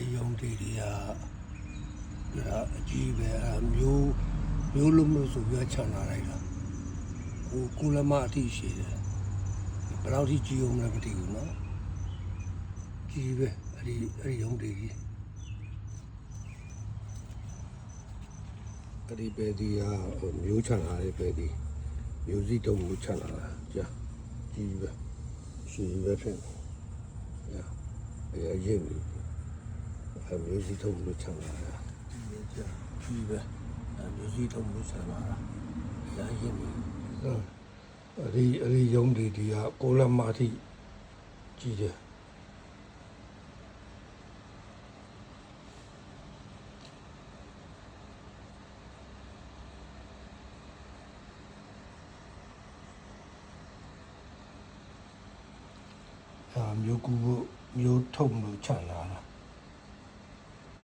ဒီယုံတီတွေကဒါအကြီးပဲမျိုးလုံးလို့ဆိုပြီးချန်လာလိုက်တာကိုလမအထိရှိတယ်ဘယ်လောက်ထိကြီးအောင်လဲမသိဘူးနော်ကြီးပဲအဲ့ဒီယုံတီကြီးအဲ့ဒီပဲဒီကမျိုးချန်လာတဲ့ပဲဒီမျိုးစိတုံးမျိုးချန်လာတာကြာကြီးပဲရှိပဲဖြစ်ညာအဲ့ရင်းအမျိုးစိတုံးမျိုးချန်လာတာကြာကြီးပဲအမျိုးစိတုံးမျိုးချန်လာတာညာရင်းအဲ့ဒီယုံတီကကိုလမအထိကြီးတယ်မျိုးကူမျိုးထုံလို့ချန်လာတာ